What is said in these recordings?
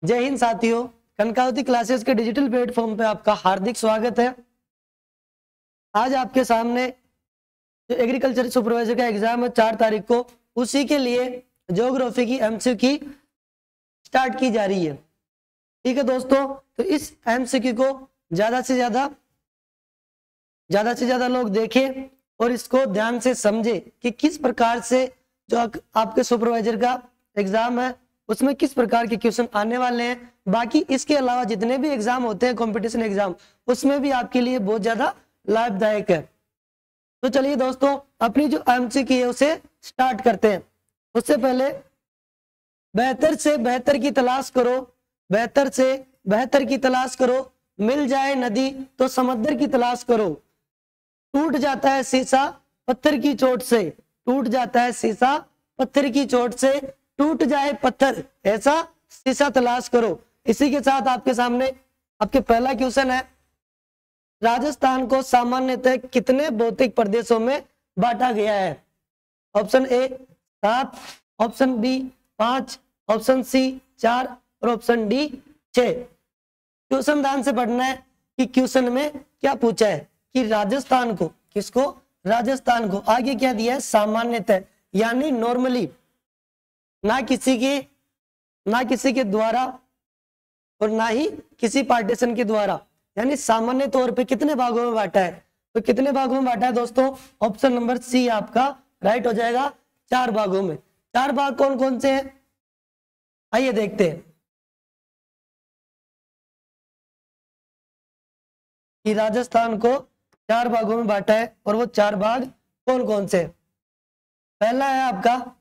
जय हिंद साथियों, कनकावती क्लासेस के डिजिटल प्लेटफॉर्म पे आपका हार्दिक स्वागत है। आज आपके सामने जो एग्रीकल्चर सुपरवाइजर का एग्जाम है 4 तारीख को, उसी के लिए ज्योग्राफी की एमसीक्यू स्टार्ट की जा रही है। ठीक है दोस्तों, तो इस एमसीक्यू को ज्यादा से ज्यादा लोग देखें और इसको ध्यान से समझे कि किस प्रकार से जो आपके सुपरवाइजर का एग्जाम है उसमें किस प्रकार के क्वेश्चन आने वाले हैं। बाकी इसके अलावा जितने भी एग्जाम होते हैं कंपटीशन एग्जाम, उसमें भी आपके लिए बहुत ज्यादा लाभदायक है। तो चलिए दोस्तों, अपनी जो एमसीक्यू है उसे स्टार्ट करते हैं। उससे पहले बेहतर से बेहतर की तलाश करो, बेहतर से बेहतर की तलाश करो, मिल जाए नदी तो समंदर की तलाश करो। टूट जाता है शीशा पत्थर की चोट से, टूट जाता है शीशा पत्थर की चोट से, टूट जाए पत्थर ऐसा शीशा तलाश करो। इसी के साथ आपके सामने आपके पहला क्वेश्चन है, राजस्थान को सामान्यतः कितने भौतिक प्रदेशों में बांटा गया है? Option A 7, option B 5, option C 4 और ऑप्शन डी 6। क्वेश्चन ध्यान से पढ़ना है कि क्वेश्चन में क्या पूछा है कि राजस्थान को, किसको? राजस्थान को। आगे क्या दिया है? सामान्यतः, यानी नॉर्मली, ना किसी के द्वारा और ना ही किसी पार्टीशन के द्वारा, यानी सामान्य तौर पे कितने भागों में बांटा है? तो कितने भागों में बांटा है दोस्तों? ऑप्शन नंबर सी आपका राइट हो जाएगा, 4 भागों में। 4 भाग कौन कौन से हैं? आइए देखते हैं कि राजस्थान को 4 भागों में बांटा है और वो 4 भाग कौन कौन से हैं। पहला है आपका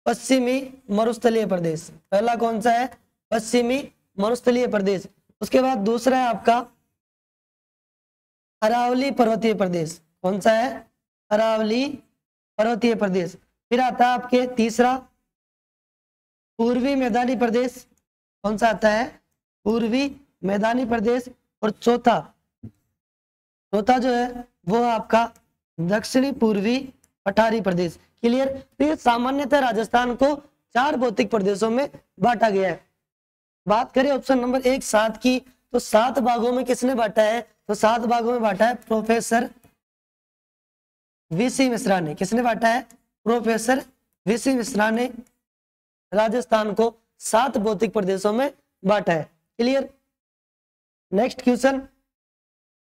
पश्चिमी मरुस्थलीय प्रदेश। पहला कौन सा है? पश्चिमी मरुस्थलीय प्रदेश। उसके बाद दूसरा है आपका अरावली पर्वतीय प्रदेश। कौन सा है? अरावली पर्वतीय प्रदेश। फिर आता है आपके तीसरा पूर्वी मैदानी प्रदेश। कौन सा आता है? पूर्वी मैदानी प्रदेश। और चौथा जो है वो आपका दक्षिणी पूर्वी पठारी प्रदेश। क्लियर? तो ये सामान्यतः राजस्थान को 4 भौतिक प्रदेशों में बांटा गया है। बात करें ऑप्शन नंबर 1 7 की, तो 7 भागों में किसने बांटा है? तो 7 भागों में बांटा है प्रोफेसर वीसी मिश्रा ने। किसने बांटा है? प्रोफेसर वीसी मिश्रा ने राजस्थान को 7 भौतिक प्रदेशों में बांटा है। क्लियर? नेक्स्ट क्वेश्चन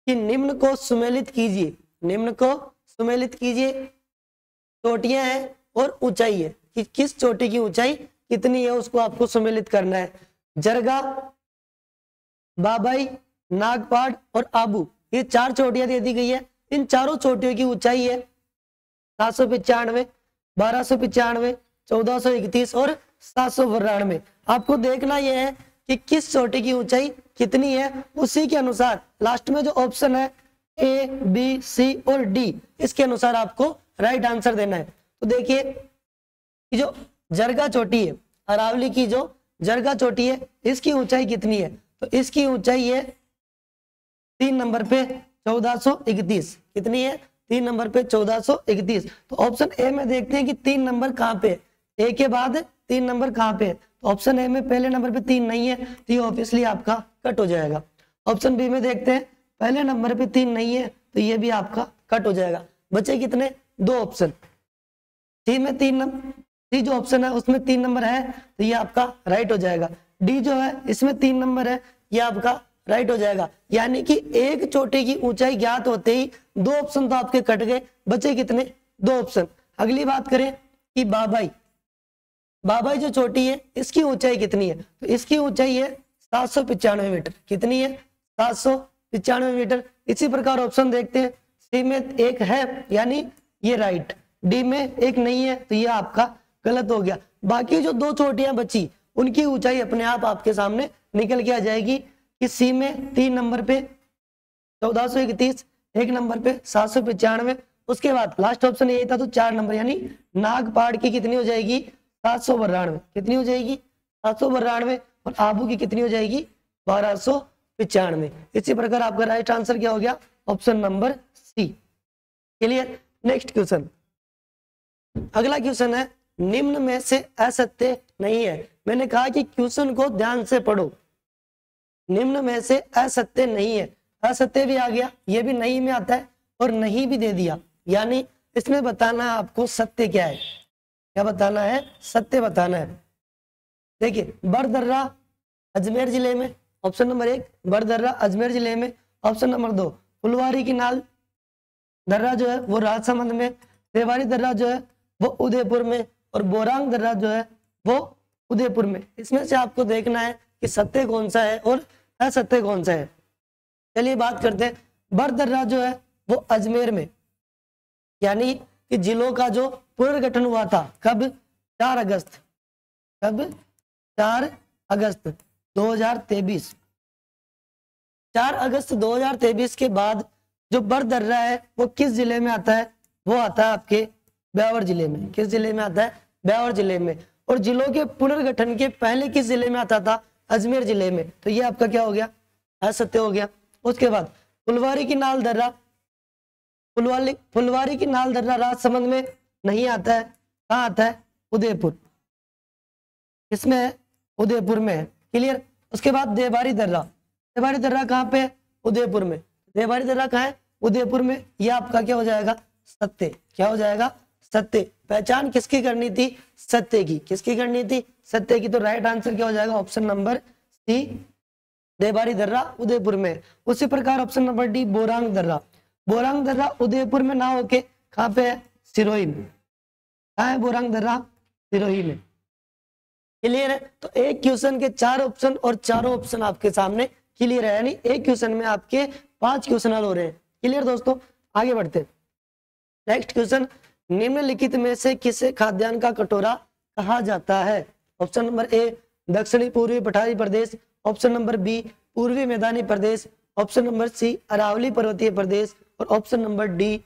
कि निम्न को सुमेलित कीजिए। निम्न को सुमेलित कीजिए। चोटियां हैं और ऊंचाई है कि किस चोटी की ऊंचाई कितनी है, उसको आपको सुमेलित करना है। जरगा, बाबाई, नागपाड़ और आबू, ये 4 चोटियां दे दी गई है। इन चारों चोटियों की ऊंचाई है 795, 1295, 1431 और 792। आपको देखना यह है कि किस चोटी की ऊंचाई कितनी है, उसी के अनुसार लास्ट में जो ऑप्शन है ए बी सी और डी, इसके अनुसार आपको राइट आंसर देना है। तो देखिए कि जो जरगा चोटी है, अरावली की जो जरगा चोटी है, इसकी ऊंचाई कितनी है? तो इसकी ऊंचाई है 3 नंबर पे 1431। कितनी है? 3 नंबर पे 1431। तो ऑप्शन ए में देखते हैं कि 3 नंबर कहाँ पे? ए के बाद 3 नंबर कहाँ पे? तो ऑप्शन ए में पहले नंबर पे 3 नहीं है, तो ये ऑब्वियसली आपका कट हो जाएगा। ऑप्शन बी में देखते हैं, पहले नंबर पे 3 नहीं है, तो ये भी आपका कट हो जाएगा। बचे कितने? 2 ऑप्शन। सी में 3 नंबर, सी जो ऑप्शन है उसमें 3 नंबर है, तो ये आपका राइट हो जाएगा। डी जो है इसमें 3 नंबर है, ये आपका राइट हो जाएगा। यानी कि एक चोटी की ऊंचाई ज्ञात होते ही 2 ऑप्शन तो आपके कट गए, बचे कितने? 2 ऑप्शन। अगली बात करें कि बाबाई, बाबाई जो चोटी है इसकी ऊंचाई कितनी है? तो इसकी ऊंचाई है 795 मीटर। कितनी है? 795 मीटर। इसी प्रकार ऑप्शन देखते हैं, सी में 1 है यानी ये राइट, डी में 1 नहीं है तो ये आपका गलत हो गया। बाकी जो 2 चोटियां बची उनकी ऊंचाई अपने आप आपके सामने निकल के आ जाएगी कि सी में 3 नंबर पे 1431, 1 नंबर पे 795, उसके बाद लास्ट ऑप्शन यही था तो 4 नंबर, यानी नागपाड़ की कितनी हो जाएगी? 792। कितनी हो जाएगी? 792। और आबू की कितनी हो जाएगी? 1295। इसी प्रकार आपका राइट आंसर क्या हो गया? Option number C. Clear? Next question, अगला क्वेश्चन है निम्न में से असत्य नहीं है। मैंने कहा कि क्वेश्चन को ध्यान से पढ़ो। निम्न में से असत्य नहीं है, असत्य भी आ गया, ये भी नहीं में आता है और नहीं भी दे दिया, यानी इसमें बताना है आपको सत्य क्या है। क्या बताना है? सत्य बताना है। देखिए, बड़दर्रा अजमेर जिले में, ऑप्शन नंबर 1 बड़दर्रा अजमेर जिले में। ऑप्शन नंबर 2 फुलवारी की नाल दर्रा जो है वो राजसमंद में, देवारी दर्रा जो है वो उदयपुर में, और बोरांग दर्रा जो है वो उदयपुर में। इसमें से आपको देखना है कि सत्य कौन सा है और असत्य कौन सा है। चलिए बात करते हैं। बड़दर्रा जो है वो अजमेर में, यानी कि जिलों का जो पुनर्गठन हुआ था कब? 4 अगस्त। कब? 4 अगस्त 2023। 4 अगस्त 2023 के बाद जो बड़दर्रा है वो किस जिले में आता है? वो आता है आपके ब्यावर जिले में। किस जिले में आता है? ब्यावर जिले में। और जिलों के पुनर्गठन के पहले किस जिले में आता था? अजमेर जिले में। तो ये आपका क्या हो गया? असत्य हो गया। उसके बाद फुलवारी की नाल दर्रा, फुलवारी की नाल दर्रा राजसमंद में नहीं आता है। कहाँ आता है? उदयपुर। इसमें है? उदयपुर में है। क्लियर। उसके बाद देवारी दर्रा, देवारी दर्रा कहाँ पे है? उदयपुर में। देवारी दर्रा कहाँ है? उदयपुर में। यह आपका क्या हो जाएगा? सत्य। क्या हो जाएगा? सत्य। पहचान किसकी करनी थी? सत्य की। किसकी करनी थी? सत्य की। तो राइट आंसर क्या हो जाएगा? ऑप्शन नंबर सी, देवारी दर्रा उदयपुर में। उसी प्रकार ऑप्शन नंबर डी, बोरांग दर्रा, बोरांग दर्रा उदयपुर में ना होके कहाँ पे है? सिरोही में। कहाँ है बोरांग दर्रा? सिरोही में। क्लियर है। तो एक क्वेश्चन के 4 ऑप्शन और चारों ऑप्शन आपके सामने क्लियर है, यानी एक क्वेश्चन में आपके 5 क्वेश्चन हल हो रहे हैं। क्लियर दोस्तों, आगे बढ़ते हैं। नेक्स्ट क्वेश्चन, निम्नलिखित में से किसे खाद्यान्न का कटोरा कहा जाता है? ऑप्शन नंबर ए दक्षिणी पूर्वी पठारी प्रदेश, ऑप्शन नंबर बी पूर्वी मैदानी प्रदेश, ऑप्शन नंबर सी अरावली पर्वतीय प्रदेश, और ऑप्शन नंबर डी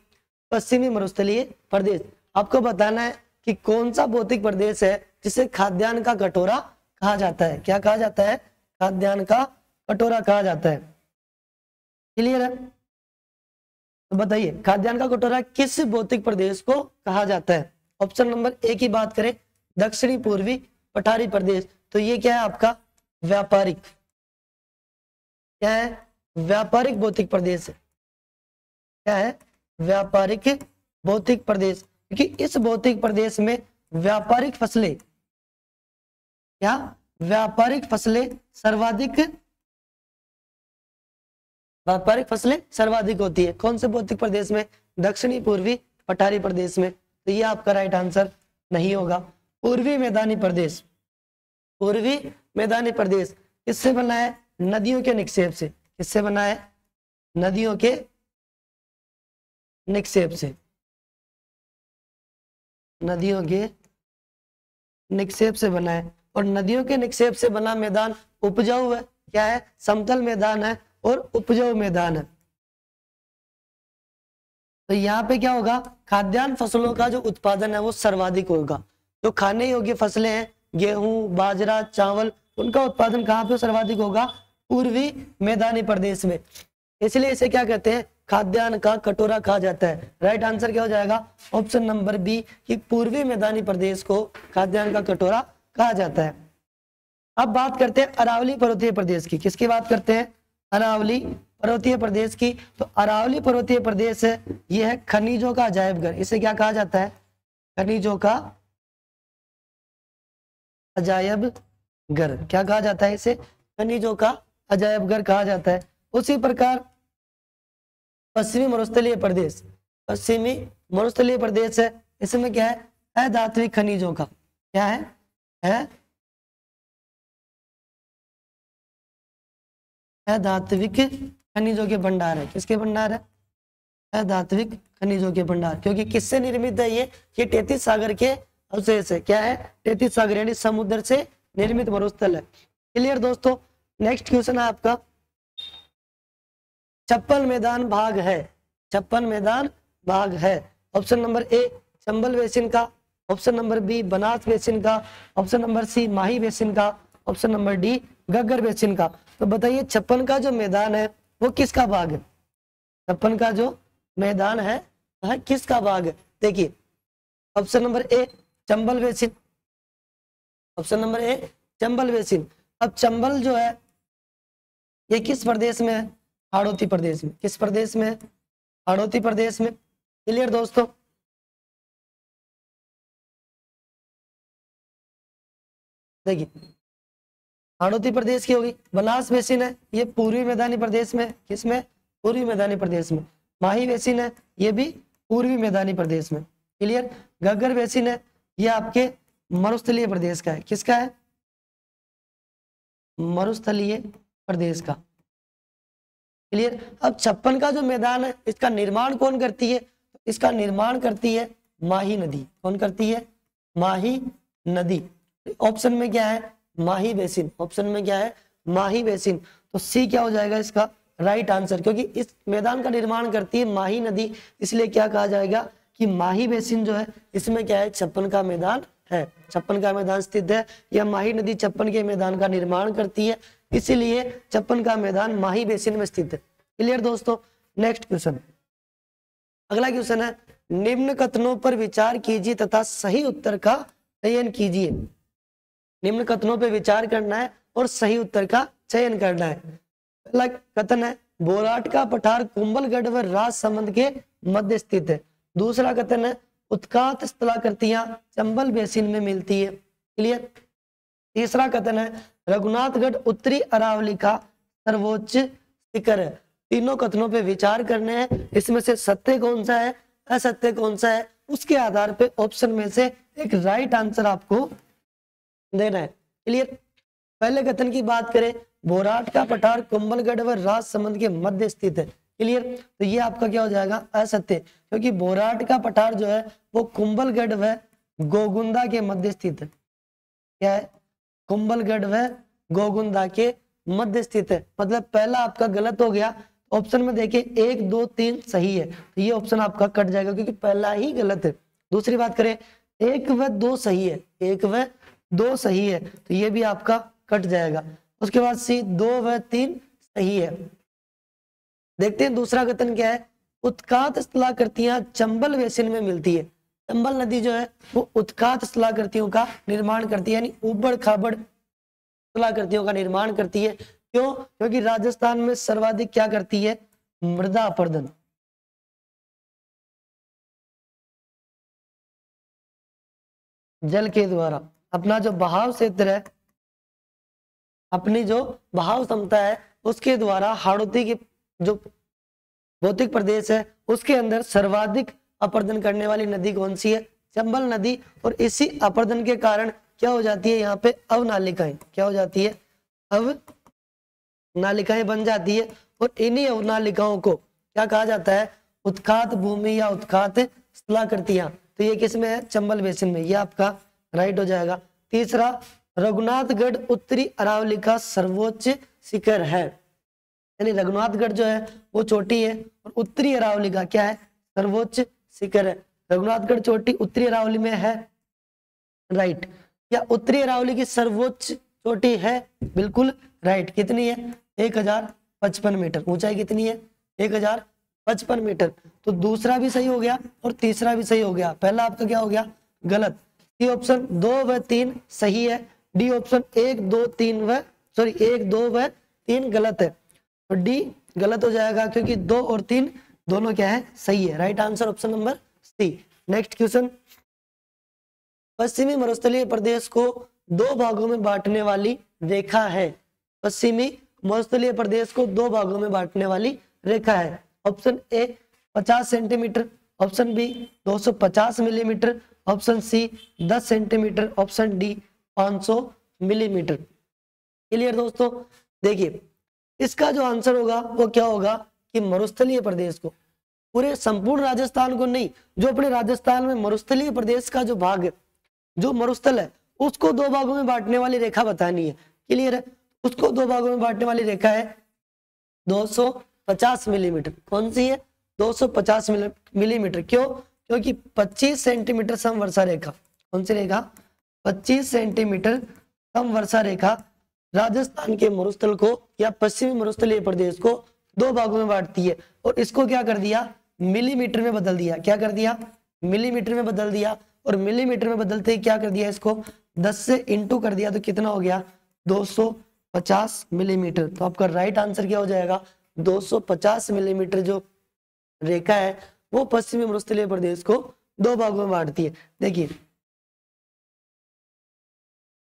पश्चिमी मरुस्थलीय प्रदेश। आपको बताना है कि कौन सा भौतिक प्रदेश है जिसे खाद्यान्न का कटोरा कहा जाता है। क्या कहा जाता है? खाद्यान्न का कटोरा कहा जाता है। क्लियर है। तो बताइए, खाद्यान्न का कटोरा किस भौतिक प्रदेश को कहा जाता है? ऑप्शन नंबर ए की बात करें, दक्षिणी पूर्वी पठारी प्रदेश, तो ये क्या है आपका? व्यापारिक। क्या है? व्यापारिक भौतिक प्रदेश है। क्या है? व्यापारिक भौतिक प्रदेश, क्योंकि इस भौतिक प्रदेश में व्यापारिक फसलें, क्या? व्यापारिक फसलें सर्वाधिक, व्यापारिक फसलें सर्वाधिक होती है। कौन से भौतिक प्रदेश में? दक्षिणी पूर्वी पठारी प्रदेश में। तो ये आपका राइट आंसर नहीं होगा। पूर्वी मैदानी प्रदेश, पूर्वी मैदानी प्रदेश किससे बना है? नदियों के निक्षेप से। किससे बना है? नदियों के निक्षेप से। नदियों के निक्षेप से बना है, और नदियों के निक्षेप से बना मैदान उपजाऊ है। क्या है? समतल मैदान है और उपजाऊ मैदान है। तो यहाँ पे क्या होगा? खाद्यान्न फसलों का जो उत्पादन है वो सर्वाधिक होगा। जो खाने योग्य फसलें हैं, गेहूं, बाजरा, चावल, उनका उत्पादन कहाँ पे सर्वाधिक होगा? पूर्वी मैदानी प्रदेश में। इसलिए इसे क्या कहते हैं? खाद्यान्न का कटोरा कहा जाता है। राइट आंसर क्या हो जाएगा? ऑप्शन नंबर बी, कि पूर्वी मैदानी प्रदेश को खाद्यान्न का कटोरा कहा जाता है। अब बात करते हैं अरावली पर्वतीय प्रदेश की। किसकी बात करते हैं? अरावली पर्वतीय प्रदेश की। तो अरावली पर्वतीय प्रदेश है, यह है खनिजों का अजायब घर। इसे क्या कहा जाता है? खनिजों का अजायब घर। क्या कहा जाता है इसे? खनिजों का अजायब घर कहा जाता है। उसी प्रकार पश्चिमी मरुस्थलीय प्रदेश, पश्चिमी मरुस्थलीय प्रदेश है, इसमें क्या है? अधात्विक खनिजों का, क्या है? अधात्विक खनिजों के भंडार है। किसके भंडार है? अधात्विक खनिजों के भंडार। क्योंकि किससे निर्मित है ये? 33 सागर के अवशेष है। क्या है? 33 सागर यानी समुद्र से निर्मित मरुस्थल है। क्लियर दोस्तों। नेक्स्ट क्वेश्चन है आपका, 56 मैदान भाग है। 56 मैदान भाग है। Option number A Chambal basin का, option number B Banas basin का, option number C Mahi basin का, option number D Ghaggar basin का। तो बताइए 56 का जो मैदान है वो किसका भाग है? 56 का जो मैदान है वह किसका भाग है? देखिए option number A Chambal basin, option number A Chambal basin. अब चंबल जो है ये किस प्रदेश में है? हाड़ौती प्रदेश में। किस प्रदेश में है? हाड़ौती प्रदेश में। क्लियर दोस्तों? देखिए हाड़ौती प्रदेश की होगी। बनास बेसिन है, ये पूर्वी मैदानी प्रदेश में। किसमें? पूर्वी मैदानी प्रदेश में। माही बेसिन है, ये भी पूर्वी मैदानी प्रदेश में। क्लियर? घग्गर बेसिन है, ये आपके मरुस्थलीय प्रदेश का है। किसका है? मरुस्थलीय प्रदेश का। क्लियर? अब 56 का जो मैदान है इसका निर्माण कौन करती है? इसका निर्माण करती है माही नदी। कौन करती है? माही नदी। ऑप्शन में क्या है? माही बेसिन। ऑप्शन में क्या है? माही बेसिन। तो सी क्या हो जाएगा इसका राइट आंसर, क्योंकि इस मैदान का निर्माण करती है माही नदी, इसलिए क्या कहा जाएगा कि माही बेसिन जो है इसमें क्या है? 56 का मैदान है। 56 का मैदान स्थित है। यह माही नदी 56 के मैदान का निर्माण करती है, इसीलिए 56 का मैदान माही बेसिन में स्थित है। क्लियर दोस्तों? नेक्स्ट क्वेश्चन, अगला क्वेश्चन है, निम्न कथनों पर विचार कीजिए तथा सही उत्तर का चयन कीजिए। निम्न कथनों पर विचार करना है और सही उत्तर का चयन करना है। पहला कथन है, बोराट का पठार कुंभलगढ़ व राजसमंद के मध्य स्थित है। दूसरा कथन है, उत्कात स्थलाकृतियां चंबल बेसिन में मिलती है। क्लियर? तीसरा कथन है, रघुनाथगढ़ उत्तरी अरावली का सर्वोच्च शिखर है। तीनों कथनों पे विचार करने हैं, इसमें से सत्य कौन सा है, असत्य कौन सा है, उसके आधार पे ऑप्शन में से एक राइट आंसर आपको देना है। क्लियर? पहले कथन की बात करें, बोराट का पठार कुंभलगढ़ व राजसमंद के मध्य स्थित है। क्लियर? तो ये आपका क्या हो जाएगा? असत्य, क्योंकि बोराट का पठार जो है वो कुंभलगढ़ व गोगुंदा के मध्य स्थित है। क्या है? कुंभलगढ़ व गोगुंदा के मध्य स्थित है। मतलब पहला आपका गलत हो गया। ऑप्शन में देखिए 1 2 3 सही है, तो ये ऑप्शन आपका कट जाएगा क्योंकि पहला ही गलत है। दूसरी बात करें, 1 व 2 सही है, 1 व 2 सही है, तो ये भी आपका कट जाएगा। उसके बाद सी 2 व 3 सही है। देखते हैं दूसरा कथन क्या है, उत्कात स्थलाकृतियां चंबल बेसिन में मिलती है। चंबल नदी जो है वो उत्कात स्थलाकृतियों का निर्माण करती है, यानी उबड़ खाबड़ स्थलाकृतियों का निर्माण करती है। क्यों? क्योंकि राजस्थान में सर्वाधिक क्या करती है? मृदा अपरदन। जल के द्वारा अपना जो बहाव क्षेत्र है, अपनी जो बहाव क्षमता है उसके द्वारा हाड़ौती की जो भौतिक प्रदेश है उसके अंदर सर्वाधिक अपरदन करने वाली नदी कौन सी है? चंबल नदी। और इसी अपरदन के कारण क्या हो जाती है? यहाँ पे अवनालिकाएं। क्या हो जाती है? अवनालिकाएं बन जाती है। और इन्हीं अवनालिकाओं को क्या कहा जाता है? उत्खात भूमि या उत्खात स्थलाकृतियां। तो ये किस में है? चंबल बेसिन में। ये आपका राइट हो जाएगा। तीसरा, रघुनाथगढ़ उत्तरी अरावली का सर्वोच्च शिखर है, यानी रघुनाथगढ़ जो है वो चोटी है और उत्तरी अरावली का क्या है? सर्वोच्च शिखर है। रघुनाथगढ़ चोटी उत्तरी अरावली में है, राइट। या उत्तरी अरावली की सर्वोच्च चोटी है, बिल्कुल राइट। कितनी है? 1055 मीटर। ऊंचाई कितनी है? 1055 मीटर। तो दूसरा भी सही हो गया और तीसरा भी सही हो गया। पहला आपका क्या हो गया? गलत। सी ऑप्शन 2 व 3 सही है। डी ऑप्शन 1 2 3 व 1 2 व 3 गलत है। तो डी गलत हो जाएगा क्योंकि 2 और 3 दोनों क्या है? सही है। Right answer option number C. Next question, पश्चिमी मरुस्थलीय प्रदेश को 2 भागों में बांटने वाली रेखा है। पश्चिमी मरुस्थलीय प्रदेश को 2 भागों में बांटने वाली रेखा है। Option A 50 centimetre, option B 250 millimetre, option C 10 centimetre, option D 500 millimetre. Clear दोस्तों? देखिए इसका जो आंसर होगा वो क्या होगा कि मरुस्थलीय प्रदेश को, पूरे संपूर्ण राजस्थान को नहीं, जो अपने राजस्थान में मरुस्थलीय प्रदेश का जो भाग है, जो मरुस्थल है, उसको 2 भागों में बांटने वाली रेखा बतानी है। क्लियर है? उसको 2 भागों में बांटने वाली रेखा है 250 मिलीमीटर। कौन सी है? 250 मिलीमीटर। क्यों? क्योंकि 25 सेंटीमीटर समवर्षा रेखा, कौन सी रेखा? 25 सेंटीमीटर समवर्षा रेखा राजस्थान के मरुस्थल को या पश्चिमी मरुस्थलीय प्रदेश को 2 भागों में बांटती है। और इसको क्या कर दिया? मिलीमीटर में बदल दिया। क्या कर दिया? मिलीमीटर में बदल दिया। और मिलीमीटर में बदलते ही क्या कर दिया, इसको 10 से इंटू कर दिया, तो कितना हो गया 250 मिलीमीटर। तो आपका राइट आंसर क्या हो जाएगा, 250 मिलीमीटर जो रेखा है वो पश्चिमी मरुस्थलीय प्रदेश को 2 भागों में बांटती है। देखिए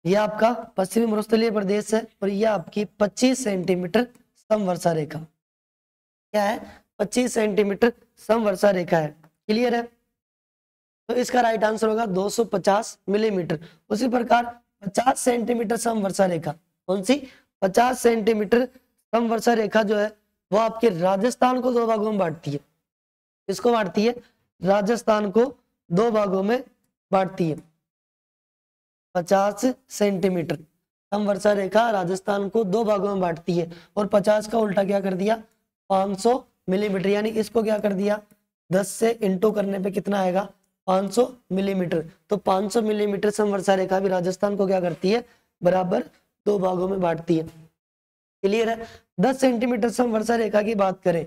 यह आपका पश्चिमी मरुस्थलीय प्रदेश है और यह आपकी 25 सेंटीमीटर समवर्षा रेखा क्या है, 25 सेंटीमीटर समवर्षा रेखा है। क्लियर है, तो इसका राइट आंसर होगा 250 मिलीमीटर। उसी प्रकार 50 सेंटीमीटर समवर्षा रेखा, कौन सी 50 सेंटीमीटर समवर्षा रेखा जो है वो आपके राजस्थान को 2 भागों में बांटती है। किसको बांटती है, राजस्थान को 2 भागों में बांटती है। 50 सेंटीमीटर समवर्षा रेखा राजस्थान को 2 भागों में बांटती है और 50 का उल्टा क्या कर दिया 500 मिलीमीटर, यानी इसको क्या कर दिया 10 से इंटू करने पे कितना आएगा 500 मिलीमीटर। तो 500 मिलीमीटर समवर्षा रेखा भी राजस्थान को क्या करती है, बराबर 2 भागों में बांटती है। क्लियर है। 10 सेंटीमीटर समवर्षा रेखा की बात करें,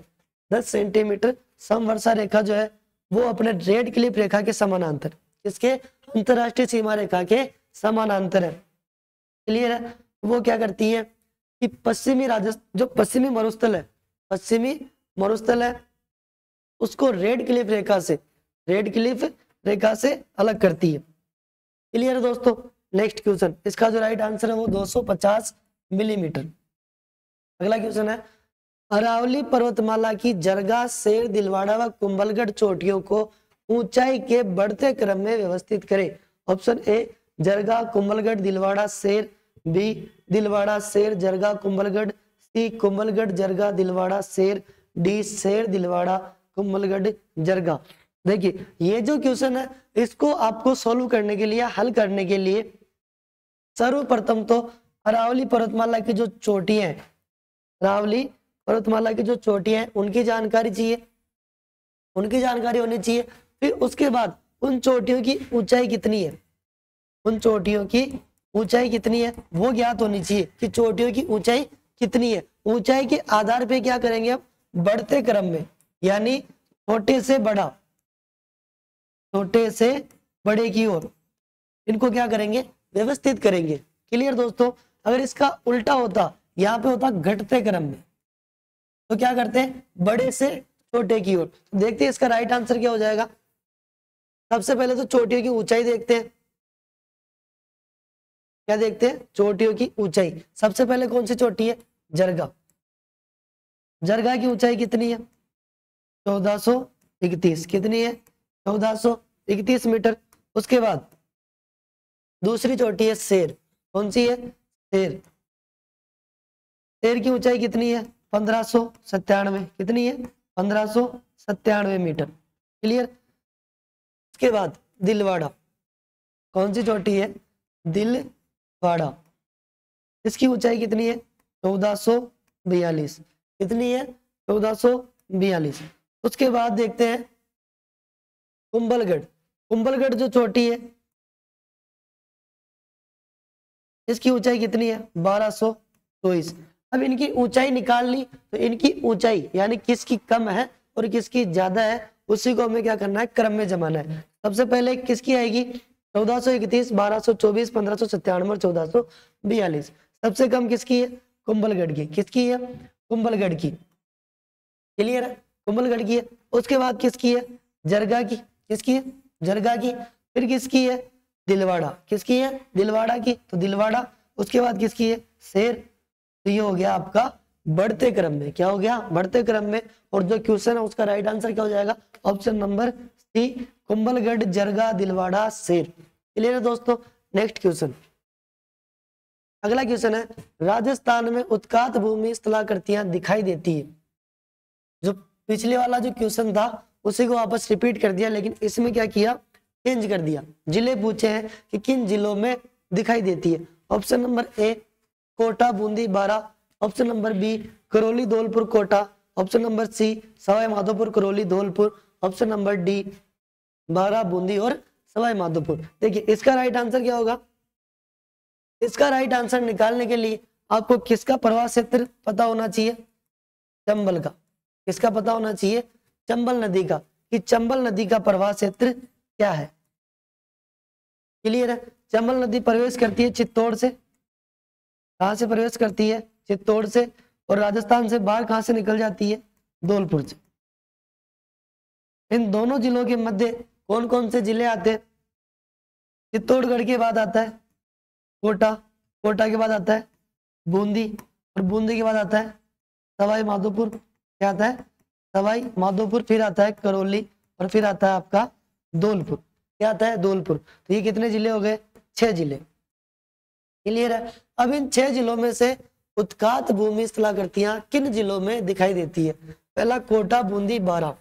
10 सेंटीमीटर समवर्षा रेखा जो है वो अपने रेड क्लिफ रेखा के समानांतर, किसके, अंतरराष्ट्रीय सीमा रेखा के समानांतर है। क्लियर है। वो क्या करती है कि पश्चिमी राजस्थान जो पश्चिमी मरुस्थल है उसको रेड क्लिफ रेखा से अलग करती है। क्लियर है दोस्तों। नेक्स्ट क्वेश्चन, इसका जो राइट आंसर है वो 250 मिलीमीटर। अगला क्वेश्चन है, अरावली पर्वतमाला की जरगा, शेर, दिलवाड़ा व कुंभलगढ़ चोटियों को ऊंचाई के बढ़ते क्रम में व्यवस्थित करें। ऑप्शन ए जरगा, कुंभलगढ़, दिलवाड़ा, शेर, बी दिलवाड़ा, शेर, जरगा, कुंभलगढ़, सी कुंभलगढ़, जरगा, दिलवाड़ा, शेर, डी शेर, दिलवाड़ा, कुंभलगढ़, जरगा। देखिए ये जो क्वेश्चन है इसको आपको सोल्व करने के लिए, हल करने के लिए सर्वप्रथम तो अरावली पर्वतमाला की जो चोटी है, अरावली पर्वतमाला की जो चोटियां हैं उनकी जानकारी चाहिए, उनकी जानकारी होनी चाहिए। फिर उसके बाद उन चोटियों की ऊंचाई कितनी है, उन चोटियों की ऊंचाई कितनी है वो ज्ञात होनी चाहिए कि चोटियों की ऊंचाई कितनी है। ऊंचाई के आधार पे क्या करेंगे अब, बढ़ते क्रम में, यानी छोटे से बड़ा, छोटे से बड़े की ओर इनको क्या करेंगे, व्यवस्थित करेंगे। क्लियर दोस्तों। अगर इसका उल्टा होता, यहाँ पे होता घटते क्रम में, तो क्या करते हैं, बड़े से छोटे की ओर। तो देखते हैं इसका राइट आंसर क्या हो जाएगा। सबसे पहले तो चोटियों की ऊंचाई देखते हैं, क्या देखते हैं, चोटियों की ऊंचाई। सबसे पहले कौन सी चोटी है, जरगा। जरगा की ऊंचाई कितनी है, 1431, कितनी है 1431 मीटर। उसके बाद दूसरी चोटी है शेर, कौन सी है, शेर। शेर की ऊंचाई कितनी है, 1597, कितनी है 1597 मीटर। क्लियर। उसके बाद दिलवाड़ा, कौन सी चोटी है, दिलवाड़ा, इसकी ऊंचाई कितनी है 1442, कितनी है 1442। उसके बाद देखते हैं कुंभलगढ़। कुंभलगढ़ जो चोटी है इसकी ऊंचाई कितनी है 1224। अब इनकी ऊंचाई निकाल ली तो इनकी ऊंचाई यानी किसकी कम है और किसकी ज्यादा है उसी को हमें क्या करना है, क्रम में जमाना है। सबसे पहले किसकी आएगी 1431, 1224, 1597 और 1442। सबसे कम किसकी है, कुंभलगढ़ की। किसकी है, कुंभलगढ़ की। क्लियर है, कुंभलगढ़ की है। उसके बाद किसकी है, जरगा की। किसकी है, जरगा की। फिर किसकी है, दिलवाड़ा। किसकी है, दिलवाड़ा की, तो दिलवाड़ा। उसके बाद किसकी है, शेर। तो ये हो गया आपका बढ़ते क्रम में, क्या हो गया, बढ़ते क्रम में। और जो क्वेश्चन है उसका राइट आंसर क्या हो जाएगा, ऑप्शन नंबर सी, कुंभलगढ़, जरगा, दिलवाड़ा, शेर। क्लियर है दोस्तों। नेक्स्ट क्वेश्चन, अगला क्वेश्चन है, राजस्थान में उत्कात भूमि स्थलाकृतियां दिखाई देती है। जो पिछले वाला जो क्वेश्चन था उसी को वापस रिपीट कर दिया, लेकिन इसमें क्या किया, चेंज कर दिया। जिले पूछे हैं कि किन जिलों में दिखाई देती है। Option number A Kota, Bundi, Baran. Option number B Karauli, Dholpur, Kota. Option number C Sawai Madhopur, Karauli, Dholpur. Option number D Baran, Bundi और सवाई माधोपुर। देखिए इसका राइट आंसर क्या होगा। इसका राइट आंसर निकालने के लिए आपको किसका प्रवाह क्षेत्र पता होना चाहिए, चंबल का। किसका पता होना चाहिए, चंबल नदी का, कि चंबल नदी का प्रवाह क्षेत्र क्या है। क्लियर है। चंबल नदी प्रवेश करती है चित्तौड़ से, कहां से प्रवेश करती है? चित्तौड़ से। और राजस्थान से बाहर कहां से निकल जाती है? धौलपुर से। इन दोनों जिलों के मध्य कौन कौन से जिले आते हैं? चित्तौड़गढ़ के बाद आता है कोटा, कोटा के बाद आता है बूंदी, और बूंदी के बाद आता है सवाई माधोपुर। क्या आता है? सवाई माधोपुर। फिर आता है करौली, और फिर आता है आपका धौलपुर। क्या आता है? धौलपुर। तो ये कितने जिले हो गए? 6 जिले। क्लियर है। अब इन 6 जिलों में से उत्कात भूमि स्थलाकृतियां किन जिलों में दिखाई देती है? पहला कोटा, बूंदी, बारां।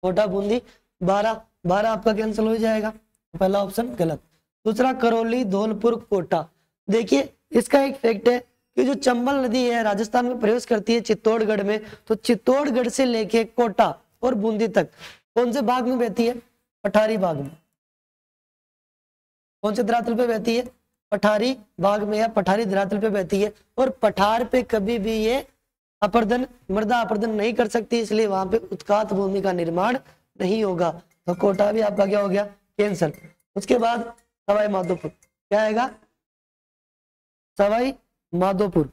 कोटा, बूंदी, बारां। बारां आपका कैंसिल हो जाएगा, पहला ऑप्शन गलत। दूसरा करौली, धौलपुर, कोटा। देखिए इसका एक फैक्ट है कि जो चंबल नदी है राजस्थान में प्रवेश करती है चित्तौड़गढ़ में, तो चित्तौड़गढ़ से लेके कोटा और बूंदी तक कौन से भाग में बहती है? पठारी भाग में। कौन से धरातल पे बहती है? पठारी भाग में या पठारी धरातल पे बहती है। और पठार पे कभी भी ये अपर्दन, मृदा अपर्दन नहीं कर सकती, इसलिए वहां पे उत्कात भूमि का निर्माण नहीं होगा। तो कोटा भी आपका क्या हो गया? कैंसल। उसके बाद सवाई माधोपुर। क्या आएगा? सवाई माधोपुर।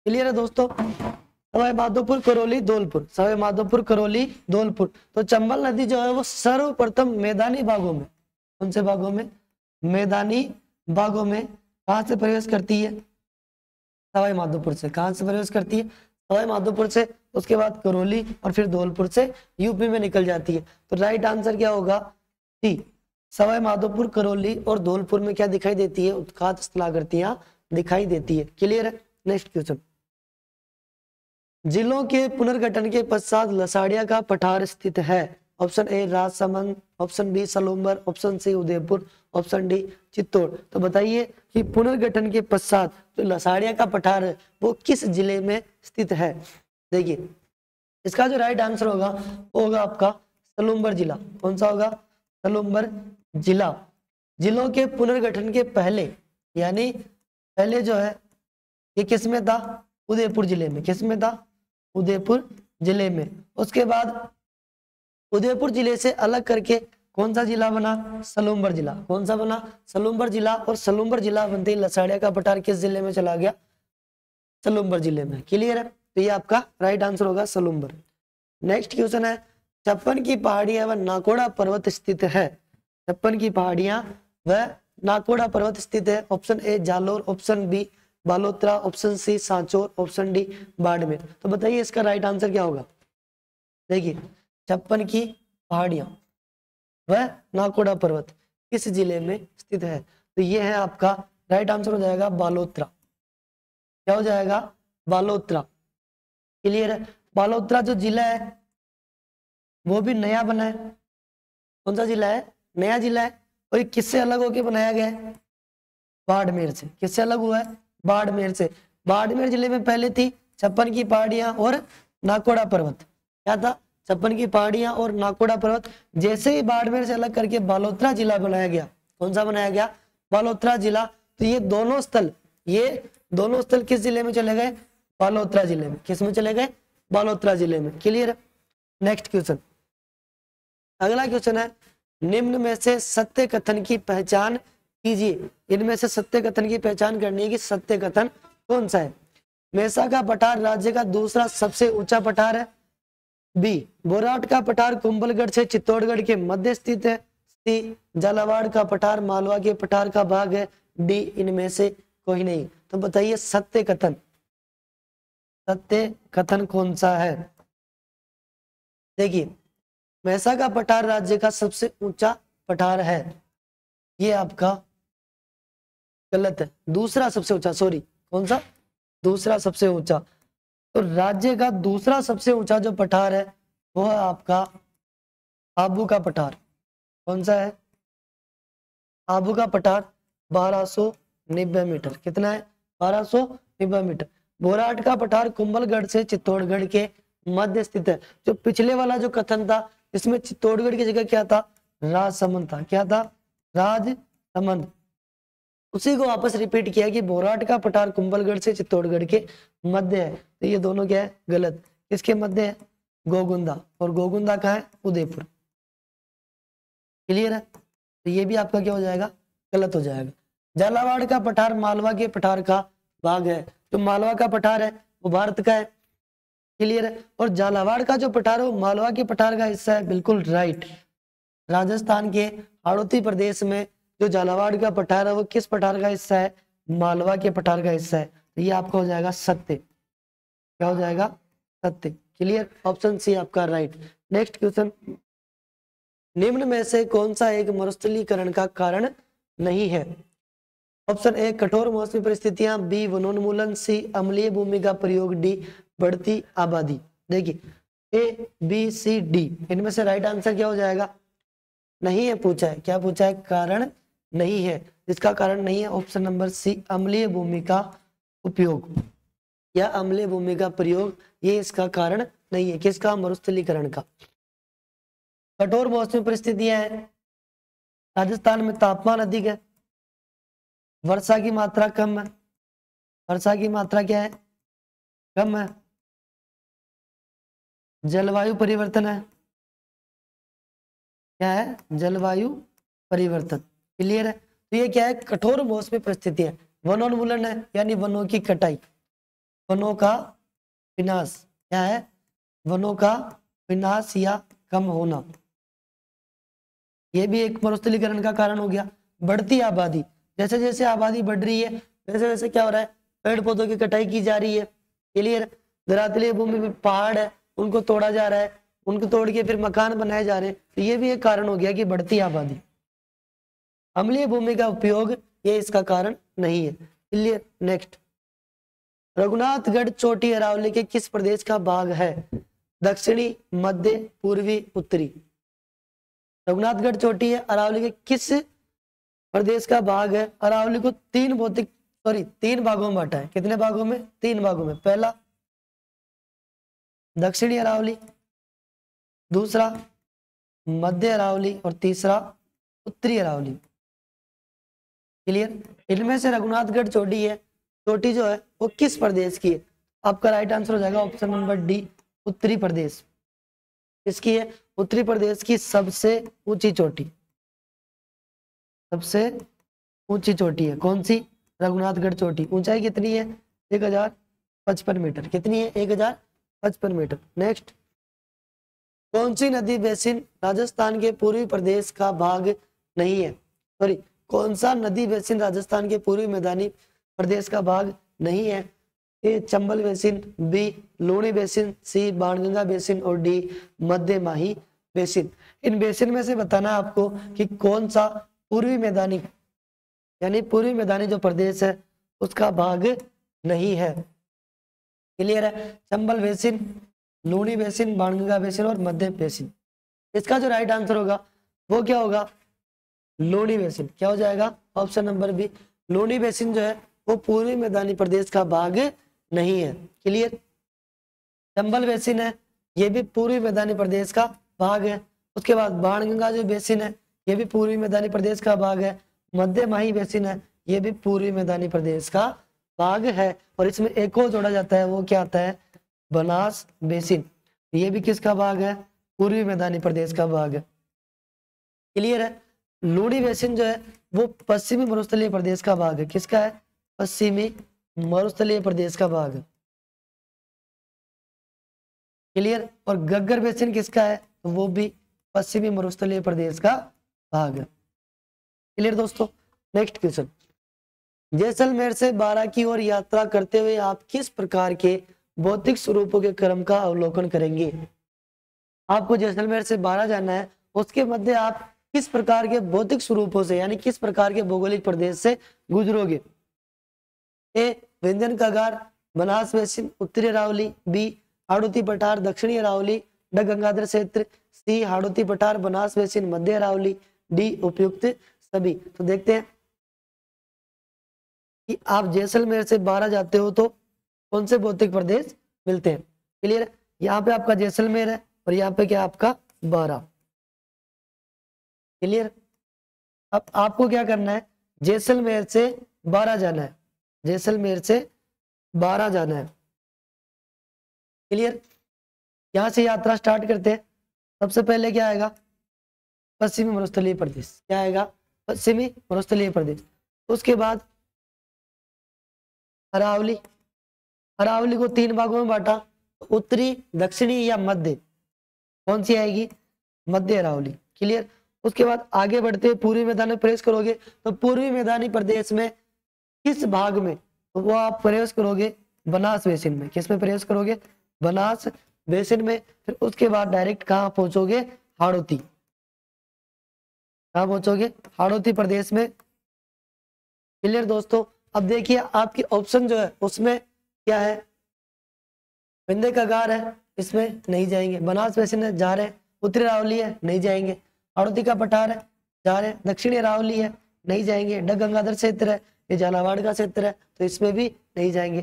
क्लियर है दोस्तों? सवाई माधोपुर, करौली, धौलपुर। सवाई माधोपुर, करौली, धौलपुर। तो चंबल नदी जो है वो सर्वप्रथम मैदानी भागों में, कौन से भागों में? मैदानी भागों में कहां से प्रवेश करती है? सवाई माधोपुर से। कहां से प्रवेश करती है? सवाई माधोपुर से। उसके बाद करौली और फिर धौलपुर से यूपी में निकल जाती है। तो राइट आंसर क्या होगा? सी, सवाई माधोपुर, करौली और धौलपुर में क्या दिखाई देती है? उत्कात स्थलाकृतियां दिखाई देती है। क्लियर है। नेक्स्ट क्वेश्चन, जिलों के पुनर्गठन के पश्चात लसाड़िया का पठार स्थित है? Option A Rajsamand, option B Salumbar, option C Udaipur, option D Chittor. तो बताइए कि पुनर्गठन के पश्चात जो लसाड़िया का पठार है वो किस जिले में स्थित है? देखिए इसका जो राइट आंसर होगा वो होगा आपका सलूम्बर जिला। कौन सा होगा? सलूम्बर जिला। जिलों के पुनर्गठन के पहले, यानी पहले जो है ये किस में था? उदयपुर जिले में। किस में था? उदयपुर जिले में। उसके बाद उदयपुर जिले से अलग करके कौन सा जिला बना? सलूम्बर जिला। कौन सा बना? सलूम्बर जिला। और सलूम्बर जिला बनते ही लसाड़िया का पठार किस जिले में चला गया? सलूम्बर जिले में। क्लियर है। तो ये आपका राइट आंसर होगा सलूम्बर। नेक्स्ट क्वेश्चन है, छप्पन की पहाड़ियां व नाकोड़ा पर्वत स्थित है? छप्पन की पहाड़ियां व नाकोड़ा पर्वत स्थित है। Option A Jalore, option B Balotra, option C Sanchore, option D Barmer. तो बताइए इसका राइट आंसर क्या होगा? देखिए छप्पन की पहाड़ियां वह नाकोड़ा पर्वत किस जिले में स्थित है? तो ये है आपका राइट आंसर हो जाएगा बालोतरा। क्या हो जाएगा? बालोतरा। क्लियर है। बालोतरा जो जिला है वो भी नया बना है। कौन सा जिला है? नया जिला है। और ये किससे अलग होकर बनाया गया है? बाड़मेर से। किससे अलग हुआ है? बाड़मेर से। बाड़मेर जिले में पहले थी छप्पन की पहाड़ियां और नाकोड़ा पर्वत। क्या था? छप्पन की पहाड़ियां और नाकोड़ा पर्वत। जैसे ही बाड़मेर से अलग करके बालोतरा जिला बनाया गया। कौन सा बनाया गया? बालोतरा जिला। तो ये दोनों स्थल किस जिले में चले गए? बालोतरा जिले में। किस में चले गए? बालोतरा जिले में। क्लियर है। नेक्स्ट क्वेश्चन, अगला क्वेश्चन है, निम्न में से सत्य कथन की पहचान कीजिए। इनमें से सत्य कथन की पहचान करनी है कि सत्य कथन कौन सा है? मेसा का पठार राज्य का दूसरा सबसे ऊंचा पठार है। बी बोराट का पठार कुंभलगढ़ से चित्तौड़गढ़ के मध्य स्थित है। सी झालावाड़ का पठार मालवा के पठार का भाग है। डी इनमें से कोई नहीं। तो बताइए सत्य कथन कौन सा है? देखिए मेसा का पठार राज्य का सबसे ऊंचा पठार है, ये आपका गलत है। दूसरा सबसे ऊंचा, सॉरी कौन सा? दूसरा सबसे ऊंचा। तो राज्य का दूसरा सबसे ऊंचा जो पठार है वो है आपका आबू का पठार। कौन सा है? आबू का पठार 1290 मीटर। कितना है? 1290 मीटर। बोराट का पठार कुंभलगढ़ से चित्तौड़गढ़ के मध्य स्थित है। जो पिछले वाला जो कथन था इसमें चित्तौड़गढ़ की जगह क्या था? राजसमंद था। क्या था? राजसमंद। उसी को वापस रिपीट किया कि बोराट का पठार कुंभलगढ़ से चित्तौड़गढ़ के मध्य है। तो ये दोनों क्या है? गलत। किसके मध्य है? गोगुंदा। और गोगुंदा कहाँ है? उदयपुर। क्लियर है। तो ये भी आपका क्या हो जाएगा? गलत हो जाएगा। झालावाड़ का पठार मालवा के पठार का भाग है। जो मालवा का पठार है वो भारत का है, क्लियर है। और झालावाड़ का जो पठार है वो मालवा के पठार का हिस्सा है, बिल्कुल राइट। राजस्थान के हाड़ौती प्रदेश में जो झालावाड़ का पठार है वो किस पठार का हिस्सा है? मालवा के पठार का हिस्सा है। तो ये आपका हो जाएगा सत्य। क्या हो जाएगा? सत्य। क्लियर, ऑप्शन सी आपका राइट। नेक्स्ट क्वेश्चन, निम्न में से कौन सा एक मरुस्थलीकरण का कारण नहीं है? ऑप्शन ए कठोर मौसमी परिस्थितियां, बी वनोन्मूलन, सी अम्लीय भूमि का प्रयोग, डी बढ़ती आबादी। देखिए ए बी सी डी, इनमें से राइट आंसर क्या हो जाएगा? नहीं है पूछा है। क्या पूछा है? कारण नहीं है। इसका कारण नहीं है ऑप्शन नंबर सी अम्लीय भूमि का उपयोग या अम्लीय भूमि का प्रयोग, ये इसका कारण नहीं है। किसका? मरुस्थलीकरण का। कठोर मौसमी परिस्थितियां हैं, राजस्थान में तापमान अधिक है, वर्षा की मात्रा कम है। वर्षा की मात्रा क्या है? कम है। जलवायु परिवर्तन है। क्या है? जलवायु परिवर्तन। क्लियर है। तो ये क्या है? कठोर मौसमी परिस्थितियां। वनोन्मूलन है यानी वनों की कटाई, वनों का विनाश। क्या है? वनों का विनाश या कम होना, ये भी एक मरुस्थलीकरण का कारण हो गया। बढ़ती आबादी, जैसे जैसे आबादी बढ़ रही है वैसे वैसे क्या हो रहा है? पेड़ पौधों की कटाई की जा रही है। क्लियर। धरातलीय भूमि में पहाड़ है उनको तोड़ा जा रहा है, उनको तोड़ के फिर मकान बनाए जा रहे हैं। तो ये भी एक कारण हो गया कि बढ़ती आबादी। अम्लीय भूमि का उपयोग, ये इसका कारण नहीं है। क्लियर। नेक्स्ट, रघुनाथगढ़ चोटी अरावली के किस प्रदेश का भाग है? दक्षिणी, मध्य, पूर्वी, उत्तरी। रघुनाथगढ़ चोटी है अरावली के किस प्रदेश का भाग है? अरावली को तीन भागों में बांटा है। कितने भागों में? 3 भागों में। पहला दक्षिणी अरावली, दूसरा मध्य अरावली और तीसरा उत्तरी अरावली। क्लियर। इनमें से रघुनाथगढ़ चोटी है, चोटी जो है वो किस प्रदेश की है? आपका राइट आंसर हो जाएगा ऑप्शन नंबर डी, उत्तरी प्रदेश। किसकी है? उत्तरी प्रदेश की सबसे ऊंची चोटी। सबसे ऊंची चोटी है कौन सी? रघुनाथगढ़ चोटी। ऊंचाई कितनी है? 1055 मीटर। कितनी है? 1055 मीटर। नेक्स्ट, कौन सी नदी बेसिन राजस्थान के पूर्वी प्रदेश का भाग नहीं है? सॉरी, कौन सा नदी बेसिन राजस्थान के पूर्वी मैदानी प्रदेश का भाग नहीं है? A Chambal basin, B Luni basin, C Banganga basin और डी मध्य माही बेसिन। इन बेसिन में से बताना आपको कि कौन सा पूर्वी मैदानी यानी पूर्वी मैदानी जो प्रदेश है उसका भाग नहीं है। क्लियर है। Chambal basin, Luni basin, Banganga basin और मध्य बेसिन। इसका जो राइट आंसर होगा वो क्या होगा? लूणी बेसिन। क्या हो जाएगा? Option number B, Luni basin जो है वो पूर्वी मैदानी प्रदेश का भाग नहीं है। क्लियर। चंबल बेसिन है ये भी पूर्वी मैदानी प्रदेश का भाग है। उसके बाद बाणगंगा जो बेसिन है ये भी पूर्वी मैदानी प्रदेश का भाग है। मध्य माही बेसिन है ये भी पूर्वी मैदानी प्रदेश का भाग है। और इसमें एक और जोड़ा जाता है, वो क्या आता है? बनास बेसिन। ये भी किसका भाग है? पूर्वी मैदानी प्रदेश का भाग है। क्लियर है। लूणी बेसिन जो है वो पश्चिमी मरुस्थलीय प्रदेश का भाग है। किसका है? पश्चिमी मरुस्थलीय प्रदेश का भाग है। क्लियर। और गग्गर बेसिन किसका है? तो वो भी पश्चिमी मरुस्थलीय प्रदेश का भाग है। क्लियर दोस्तों। नेक्स्ट क्वेश्चन, जैसलमेर से बारां की ओर यात्रा करते हुए आप किस प्रकार के भौतिक स्वरूपों के क्रम का अवलोकन करेंगे? आपको जैसलमेर से बारां जाना है, उसके मध्य आप किस प्रकार के भौतिक स्वरूपों से यानी किस प्रकार के भौगोलिक प्रदेश से गुजरोगे? ए विंध्यन कगार, बनास बेसिन, उत्तरी अरावली, बी हाड़ौती पठार, दक्षिणी अरावली, ड गंगाधर क्षेत्र, सी हाड़ौती पठार, बनास बेसिन, मध्य अरावली, डी उपयुक्त सभी। तो देखते हैं कि आप जैसलमेर से बारां जाते हो तो कौन से भौतिक प्रदेश मिलते हैं। क्लियर। यहाँ पे आपका जैसलमेर है और यहाँ पे क्या आपका बारां। क्लियर। अब आपको क्या करना है? जैसलमेर से बारां जाना है। जैसलमेर से बारां जाना है। क्लियर। यहां से यात्रा स्टार्ट करते हैं। सबसे पहले क्या आएगा? पश्चिमी मरुस्थलीय प्रदेश। क्या आएगा? पश्चिमी मरुस्थलीय प्रदेश। उसके बाद अरावली, अरावली को 3 भागों में बांटा, उत्तरी, दक्षिणी या मध्य, कौन सी आएगी? मध्य अरावली। क्लियर। उसके बाद आगे बढ़ते हुए पूर्वी मैदान में प्रवेश करोगे तो पूर्वी मैदानी प्रदेश में किस भाग में? तो वो आप प्रवेश करोगे बनास बेसिन में। किस में प्रवेश करोगे? बनास बेसिन में। फिर उसके बाद डायरेक्ट कहाँ पहुंचोगे? हाड़ौती। कहाँ पहुंचोगे? हाड़ौती प्रदेश में। क्लियर दोस्तों। अब देखिए आपकी ऑप्शन जो है उसमें क्या है? विंध्य कगार है, इसमें नहीं जाएंगे। बनास बेसिन है, जा रहे हैं। उत्तरी अरावली है, नहीं जाएंगे। हाड़ौती का पठार है, जा रहे हैं। दक्षिणी अरावली है, नहीं जाएंगे। डग गंगाधर क्षेत्र है, ये झालावाड़ का क्षेत्र है, तो इसमें भी नहीं जाएंगे।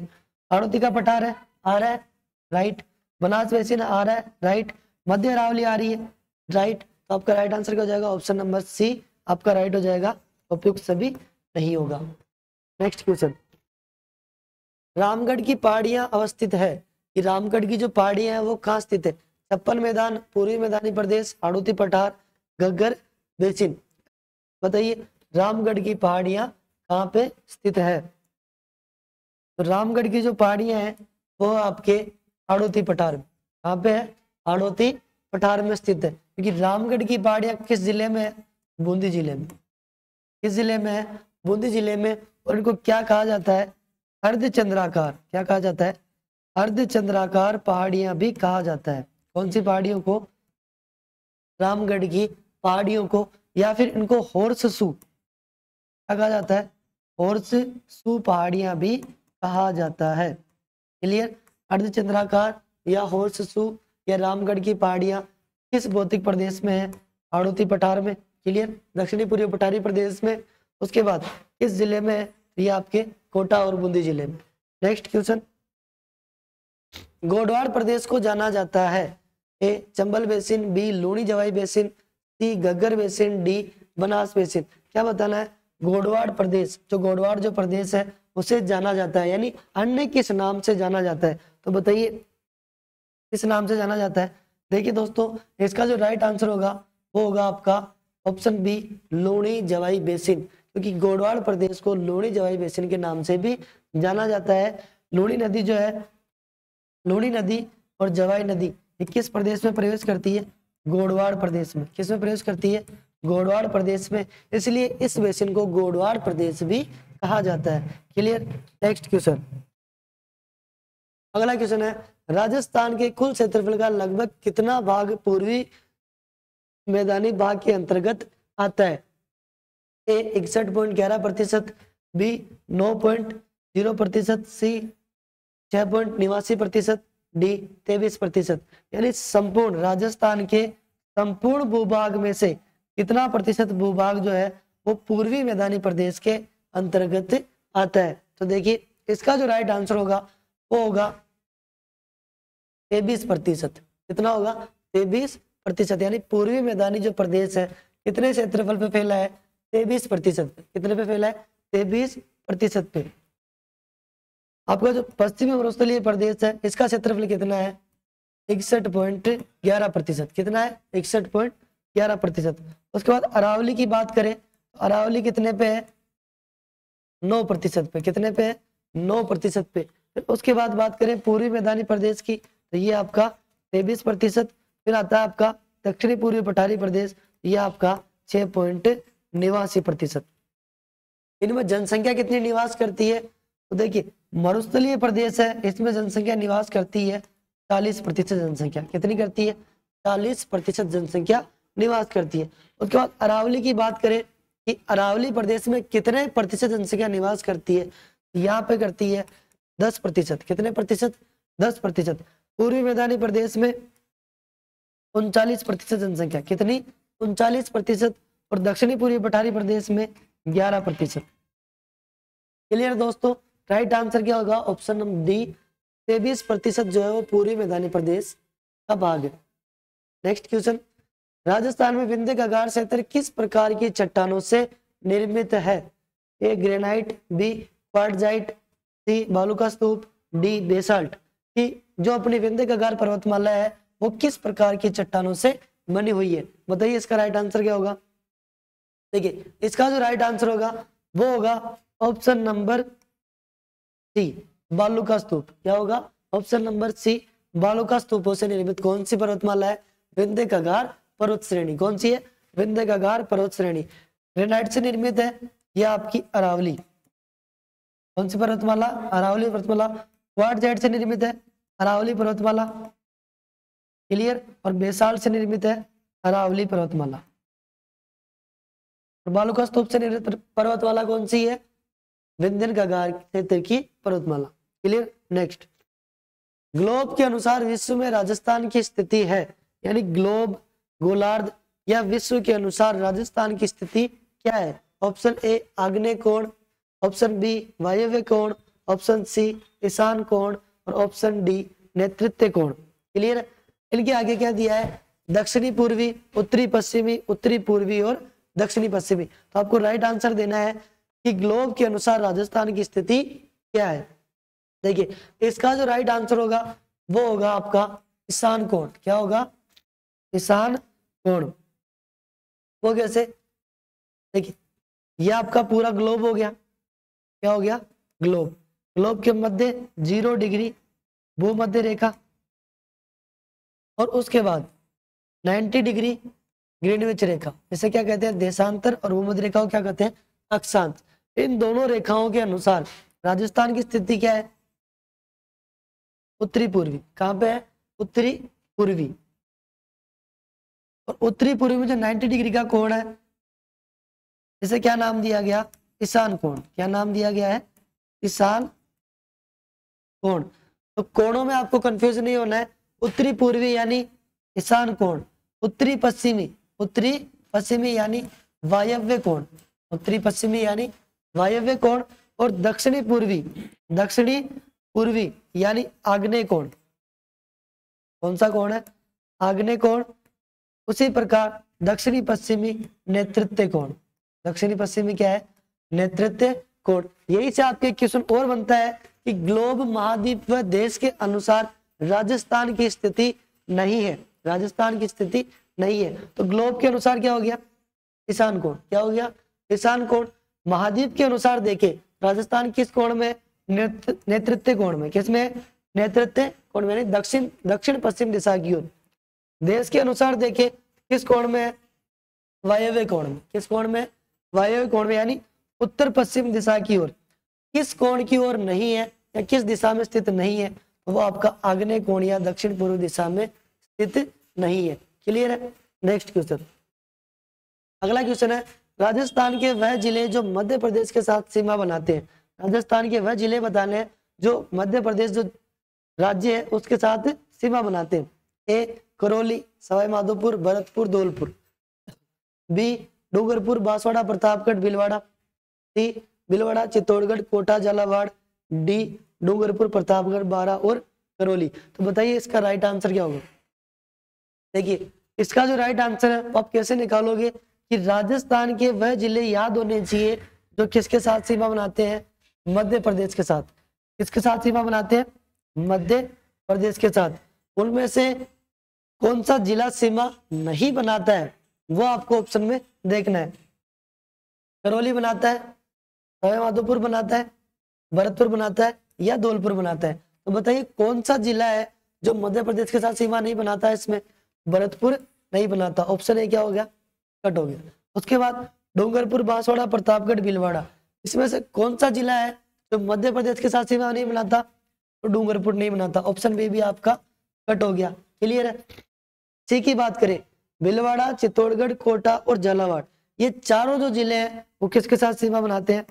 हाड़ौती का पठार है, आ रहा है, राइट। बनास बेसिन आ रहा है, राइट। मध्य अरावली आ रही है, राइट। तो आपका राइट आंसर क्या हो जाएगा? ऑप्शन नंबर सी आपका राइट हो जाएगा, उपयुक्त सभी नहीं होगा। नेक्स्ट क्वेश्चन, रामगढ़ की पहाड़ियां अवस्थित है, कि रामगढ़ की जो पहाड़ियां हैं वो कहाँ स्थित है? छप्पन मैदान, पूर्वी मैदानी प्रदेश, हाड़ौती पठार, घग्गर बेसिन। बताइए रामगढ़ की पहाड़ियां कहाँ पे स्थित है? तो रामगढ़ की जो पहाड़ियां हैं वो आपके हाड़ौती पठार में। कहाँ पे है? हाड़ौती पठार में स्थित है। क्योंकि रामगढ़ की पहाड़ियां किस जिले में है? बूंदी जिले में। किस जिले में है? बूंदी जिले में। और इनको क्या कहा जाता है? अर्धचंद्राकार। क्या कहा जाता है? अर्धचंद्राकार पहाड़ियां भी कहा जाता है। कौन सी पहाड़ियों को? रामगढ़ की पहाड़ियों को, या फिर इनको हॉर्स शू क्या कहा जाता है? हॉर्स शू पहाड़ियां भी कहा जाता है। क्लियर। अर्धचंद्राकार या हॉर्स शू या रामगढ़ की पहाड़ियां किस भौतिक प्रदेश में है? हाड़ौती पठार में। क्लियर। दक्षिणी पूर्वी पठारी प्रदेश में। उसके बाद किस जिले में है? ये आपके कोटा और बूंदी जिले में। नेक्स्ट क्वेश्चन, गोडवाड़ प्रदेश को जाना जाता है, A Chambal basin, B Luni Jawai basin, C Ghaggar basin, D Banas basin. क्या बताना है? गोडवाड़ प्रदेश, जो गोडवाड़ जो प्रदेश है उसे जाना जाता है, यानी अन्य किस नाम से जाना जाता है? तो बताइए किस नाम से जाना जाता है? देखिए दोस्तों, इसका जो राइट आंसर होगा वो होगा आपका option B Luni Jawai basin. क्योंकि गोडवाड़ प्रदेश को लूणी जवाई बेसिन के नाम से भी जाना जाता है। लूणी नदी जो है, लूणी नदी और जवाई नदी ये किस प्रदेश में प्रवेश करती है? गोडवाड़ प्रदेश में। किस में प्रवेश करती है? गोडवाड़ प्रदेश में। इसलिए इस बेसिन को गोडवाड़ प्रदेश भी कहा जाता है। क्लियर। नेक्स्ट क्वेश्चन, अगला क्वेश्चन है, राजस्थान के कुल क्षेत्रफल का लगभग कितना भाग पूर्वी मैदानी भाग के अंतर्गत आता है? ए 61.11%, बी 9.0%, सी 6.89%, डी 23%। यानी संपूर्ण राजस्थान के संपूर्ण भूभाग में से कितना प्रतिशत भूभाग जो है वो पूर्वी मैदानी प्रदेश के अंतर्गत आता है? तो देखिए इसका जो राइट आंसर होगा वो होगा 23%। कितना होगा? 23%। यानी पूर्वी मैदानी जो प्रदेश है कितने क्षेत्रफल पे फैला है? 23%। कितने पे फैला है? 23% पे। आपका जो पश्चिमी मरुस्थलीय प्रदेश है इसका क्षेत्रफल कितना है? 61.11%। कितना है? 61.11%। उसके बाद अरावली की बात करें तो अरावली कितने पे है? 9% पे। कितने पे है? 9% पे। फिर उसके बाद बात करें पूर्वी मैदानी प्रदेश की तो ये आपका 23%। फिर आता है आपका दक्षिणी पूर्वी पठारी प्रदेश, ये आपका 6.89%। इनमें जनसंख्या कितनी निवास करती है? तो देखिए मरुस्थलीय प्रदेश है, इसमें जनसंख्या निवास करती है 40% जनसंख्या। कितनी करती है? 40% जनसंख्या निवास करती है। उसके बाद अरावली की बात करें कि अरावली प्रदेश में कितने प्रतिशत जनसंख्या निवास करती है? यहाँ पे करती है 10%। कितने प्रतिशत? 10%। पूर्वी मैदानी प्रदेश में 39% जनसंख्या। कितनी? 39%। और दक्षिणी पूर्वी पठारी प्रदेश में 11%। क्लियर दोस्तों। राइट आंसर क्या होगा? ऑप्शन नंबर डी 23% जो है वो पूर्वी मैदानी प्रदेश का भाग है। नेक्स्ट क्वेश्चन, राजस्थान में विंध्य कगार क्षेत्र किस प्रकार की चट्टानों से निर्मित है? ए ग्रेनाइट, बी क्वार्टजाइट, सी बालू का स्तूप, डी बेसाल्ट। कि जो अपनी विंध्य कगार पर्वतमाला है वो किस प्रकार की चट्टानों से बनी हुई है? बताइए इसका राइट आंसर क्या होगा? देखिए इसका जो राइट आंसर होगा वो होगा ऑप्शन नंबर सी, बालू का स्तूप। क्या होगा? ऑप्शन नंबर सी, बालू का स्तूपों से निर्मित कौन सी पर्वतमाला है? विंध्य कगार पर्वत श्रेणी। कौन सी है? विंध्य कगार पर्वत श्रेणी। ग्रेनाइट से निर्मित है यह आपकी अरावली। कौन सी पर्वतमाला? अरावली पर्वतमाला। क्वार्टजाइट से निर्मित है अरावली पर्वतमाला। क्लियर? और बेसाल्ट से निर्मित है अरावली पर्वतमाला। बालू का स्तूप से निर्मित पर्वतमाला कौन सी है? विंध्य कगार क्षेत्र की पर्वतमाला। क्लियर? नेक्स्ट, ग्लोब के अनुसार विश्व में राजस्थान की स्थिति है, यानी ग्लोब, गोलार्ध या विश्व के अनुसार राजस्थान की स्थिति क्या है? ऑप्शन ए आग्नेय कोण, ऑप्शन बी वायव्य कोण, ऑप्शन सी ईशान कोण और ऑप्शन डी नेतृत्व कोण। क्लियर? इनके आगे क्या दिया है? दक्षिणी पूर्वी, उत्तरी पश्चिमी, उत्तरी पूर्वी और दक्षिणी पश्चिमी। तो आपको राइट आंसर देना है कि ग्लोब के अनुसार राजस्थान की स्थिति क्या है। देखिए इसका जो राइट आंसर होगा वो होगा आपका ईशान कोण। क्या होगा? ईशान कोण। वो कैसे? देखिए ये आपका पूरा ग्लोब हो गया। क्या हो गया? ग्लोब। ग्लोब के मध्य 0 डिग्री भूमध्य रेखा और उसके बाद 90 डिग्री ग्रीनविच रेखा। इसे क्या कहते हैं? देशांतर। और भूमध्य रेखा को क्या कहते हैं? अक्षांश। इन दोनों रेखाओं के अनुसार राजस्थान की स्थिति क्या है? उत्तरी पूर्वी। कहां पे है? उत्तरी पूर्वी। और उत्तरी पूर्वी में जो 90 डिग्री का कोण है इसे क्या नाम दिया गया? ईशान कोण। क्या नाम दिया गया है? ईशान कोण। तो कोणों में आपको कंफ्यूज नहीं होना है। उत्तरी पूर्वी यानी ईशान कोण, उत्तरी पश्चिमी, उत्तरी पश्चिमी यानी वायव्य कोण, उत्तरी पश्चिमी यानी वायव्य कोण और दक्षिणी पूर्वी, दक्षिणी पूर्वी यानी आग्नेय कोण। कौन सा कोण है? आग्नेय कोण। उसी प्रकार दक्षिणी पश्चिमी नेतृत्व कोण। दक्षिणी पश्चिमी क्या है? नेतृत्व कोण। यही से आपके क्वेश्चन और बनता है कि ग्लोब, महाद्वीप व देश के अनुसार राजस्थान की स्थिति नहीं है। राजस्थान की स्थिति नहीं है तो ग्लोब के अनुसार क्या हो गया? ईशान कोण। क्या हो गया? ईशान कोण। महाद्वीप के अनुसार देखे राजस्थान किस कोण में? नेतृत्व कोण में। किसमें? नेतृत्व कोण में, दक्षिण पश्चिम दिशा की ओर। देश के अनुसार देखे किस कोण में? वायव्य कोण में। किस कोण में? वायव्य कोण में यानी उत्तर पश्चिम दिशा की ओर। किस कोण की ओर नहीं है या किस दिशा में स्थित नहीं है? तो वो आपका आग्नेय कोण या दक्षिण पूर्व दिशा में स्थित नहीं है। क्लियर है? नेक्स्ट क्वेश्चन, अगला क्वेश्चन है राजस्थान के वह जिले जो मध्य प्रदेश के साथ सीमा बनाते हैं। राजस्थान के वह जिले बताने हैं जो मध्य प्रदेश जो राज्य है उसके साथ सीमा बनाते हैं। ए करौली, सवाई माधोपुर, भरतपुर, धौलपुर। बी डूंगरपुर, बांसवाड़ा, प्रतापगढ़, भीलवाड़ा। सी भीलवाड़ा, चित्तौड़गढ़, कोटा, झालावाड़। डी डूंगरपुर, प्रतापगढ़, बारा और करौली। तो बताइए इसका राइट आंसर क्या होगा? देखिए इसका जो राइट आंसर है आप कैसे निकालोगे कि राजस्थान के वह जिले याद होने चाहिए जो किसके साथ सीमा बनाते हैं? मध्य प्रदेश के साथ। किसके साथ सीमा बनाते हैं? मध्य प्रदेश के साथ। उनमें से कौन सा जिला सीमा नहीं बनाता है वो आपको ऑप्शन में देखना है। करौली बनाता है, सवाई माधोपुर बनाता है, भरतपुर बनाता है या धौलपुर बनाता है। तो बताइए कौन सा जिला है जो मध्य प्रदेश के साथ सीमा नहीं बनाता है? इसमें भरतपुर नहीं बनाता। ऑप्शन ए क्या हो गया? कट हो गया। उसके बाद डूंगरपुर, बांसवाड़ा, प्रतापगढ़, भीलवाड़ा। इसमें से कौन सा जिला है जो मध्य प्रदेश के साथ सीमा नहीं बनाता? तो डूंगरपुर नहीं बनाता। ऑप्शन बी भी आपका कट हो गया। क्लियर है? सी की बात करें, भीलवाड़ा, चित्तौड़गढ़, कोटा और झालावाड़, ये चारों जो जिले हैं वो किसके साथ सीमा बनाते हैं?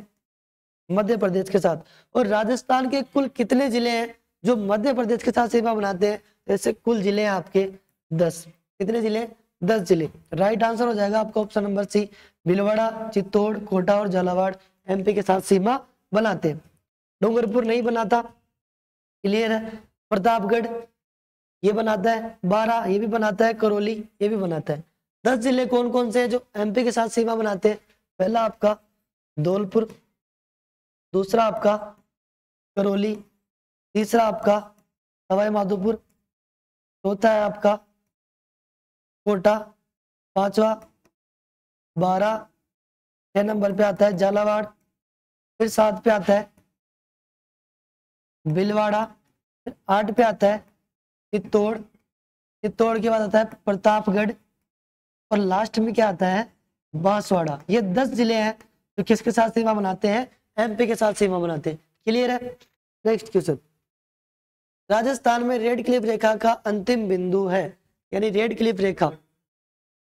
मध्य प्रदेश के साथ। और राजस्थान के कुल कितने जिले हैं जो मध्य प्रदेश के साथ सीमा बनाते हैं? ऐसे कुल जिले हैं आपके 10। कितने जिले? 10 जिले। राइट आंसर हो जाएगा आपका option number C, Bhilwara, Chittor, Kota और झालावाड़ एमपी के साथ सीमा बनाते हैं। डूंगरपुर नहीं बनाता। क्लियर है? प्रतापगढ़ ये बनाता है, बारा ये भी बनाता है, करौली ये भी बनाता है। 10 जिले कौन कौन से हैं जो एमपी के साथ सीमा बनाते हैं? पहला आपका धौलपुर, दूसरा आपका करौली, तीसरा आपका सवाई माधोपुर, चौथा है आपका कोटा, पांचवा बारा 6 नंबर पे आता है झालावाड़, फिर 7 पे आता है भीलवाड़ा, फिर 8 पे आता है चित्तौड़, चित्तौड़ के बाद आता है प्रतापगढ़, और लास्ट में क्या आता है बांसवाड़ा। ये 10 जिले हैं जो किसके साथ सीमा बनाते हैं, एमपी के साथ सीमा बनाते हैं। क्लियर है। नेक्स्ट क्वेश्चन, राजस्थान में रेड क्लिफ रेखा का अंतिम बिंदु है, यानी रेड क्लिफ रेखा,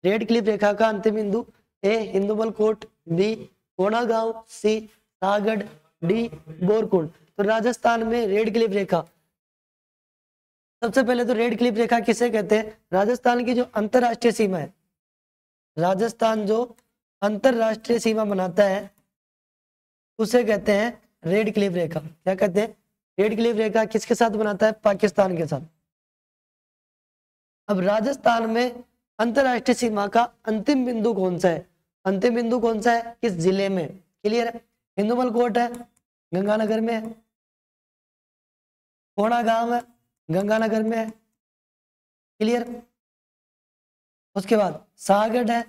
रेड क्लिफ रेखा का अंतिम बिंदु ए हिंदुमल कोट, बी कोणागांव, सी सागड़, डी बोरकुंड। तो राजस्थान में रेड क्लिफ रेखा, सबसे पहले तो रेड क्लिफ रेखा किसे कहते हैं, राजस्थान की जो अंतरराष्ट्रीय सीमा है, राजस्थान जो अंतरराष्ट्रीय सीमा बनाता है उसे कहते हैं रेड क्लिफ रेखा। क्या कहते हैं, रेड क्लिफ रेखा किसके साथ बनाता है, पाकिस्तान के साथ। अब राजस्थान में अंतरराष्ट्रीय सीमा का अंतिम बिंदु कौन सा है, अंतिम बिंदु कौन सा है, किस जिले में। क्लियर है। हिंदुमल कोट है, गंगानगर में है, कोणागांव है, गंगानगर में है। क्लियर। उसके बाद सागड़ है,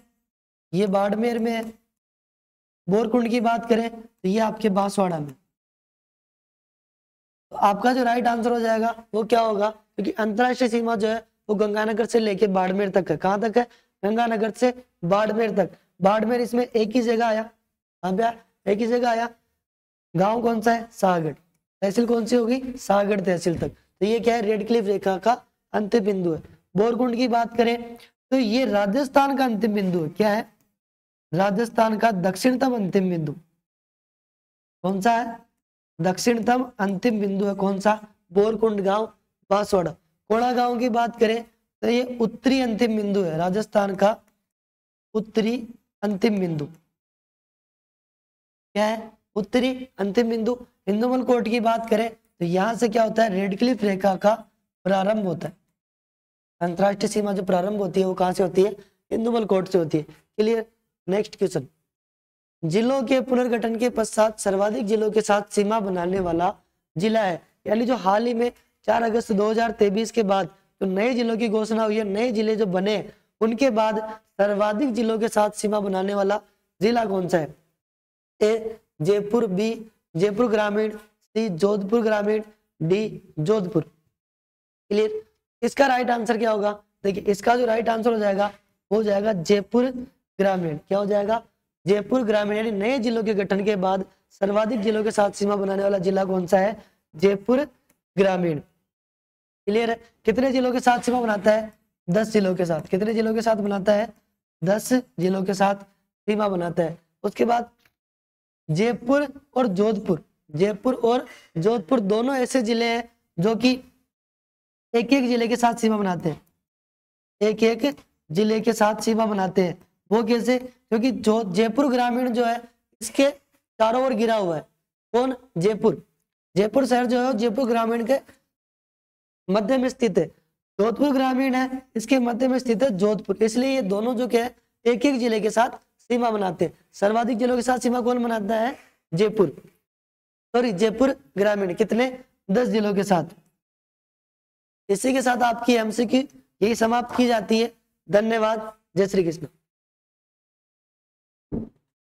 ये बाड़मेर में है। बोरकुंड की बात करें तो ये आपके बांसवाड़ा में। तो आपका जो राइट आंसर हो जाएगा वो क्या होगा, क्योंकि अंतरराष्ट्रीय सीमा जो है वो गंगानगर से लेके बाड़मेर तक है। कहां तक है, गंगानगर से बाड़मेर तक। बाड़मेर इसमें एक ही जगह आया, कहां पे आया, एक ही जगह आया। गांव कौन सा है, सागड़। तहसील कौन सी होगी, सागड़ तहसील तक। तो ये क्या है, रेड क्लिफ रेखा का अंतिम बिंदु है। बोरकुंड की बात करें तो ये राजस्थान का अंतिम बिंदु है। क्या है, राजस्थान का दक्षिणतम अंतिम बिंदु। कौन सा है, दक्षिणतम अंतिम बिंदु है। कौन सा, बोरकुंड गांव बांसवाड़ा। कोणागांव की बात करें तो ये उत्तरी अंतिम बिंदु है, राजस्थान का उत्तरी अंतिम बिंदु। क्या है, उत्तरी अंतिम बिंदु। हिंदुमल कोट की बात करें तो यहां से क्या होता है, रेड क्लिफ रेखा का प्रारंभ होता है। अंतरराष्ट्रीय सीमा जो प्रारंभ होती है वो कहां से होती है, हिंदुमल कोट से होती है। क्लियर। नेक्स्ट क्वेश्चन, जिलों के पुनर्गठन के पश्चात सर्वाधिक जिलों के साथ सीमा बनाने वाला जिला है, यानी जो हाल ही में 4 अगस्त 2023 के बाद जो नए जिलों की घोषणा हुई है, नए जिले जो बने उनके बाद सर्वाधिक जिलों के साथ सीमा बनाने वाला जिला कौन सा है, ए जयपुर, बी जयपुर ग्रामीण, सी जोधपुर ग्रामीण, डी जोधपुर। क्लियर। इसका राइट आंसर क्या होगा, देखिए इसका जो राइट आंसर हो जाएगा वो जाएगा जयपुर ग्रामीण। क्या हो जाएगा, जयपुर ग्रामीण। यानी नए जिलों के गठन के बाद सर्वाधिक जिलों के साथ सीमा बनाने वाला जिला कौन सा है, जयपुर ग्रामीण। क्लियर है। कितने जिलों के साथ सीमा बनाता है, 10 जिलों के साथ। कितने जिलों के साथ बनाता है, 10 जिलों के साथ सीमा बनाता है। उसके बाद जयपुर और जोधपुर, जयपुर और जोधपुर दोनों ऐसे जिले हैं जो कि एक एक जिले के साथ सीमा बनाते हैं, एक एक जिले के साथ सीमा बनाते हैं। वो कैसे, क्योंकि जो जयपुर ग्रामीण जो है इसके चारों ओर घिरा हुआ है। कौन, जयपुर। जयपुर शहर जो है जयपुर ग्रामीण के मध्य में स्थित है। जोधपुर ग्रामीण है इसके मध्य में स्थित है जोधपुर। इसलिए ये दोनों जो क्या है एक एक जिले के साथ सीमा बनाते हैं। सर्वाधिक जिलों के साथ सीमा कौन बनाता है, जयपुर, सॉरी जयपुर ग्रामीण। कितने, 10 जिलों के साथ। इसी के साथ आपकी एमसीक्यू यही समाप्त की जाती है। धन्यवाद। जय श्री कृष्ण।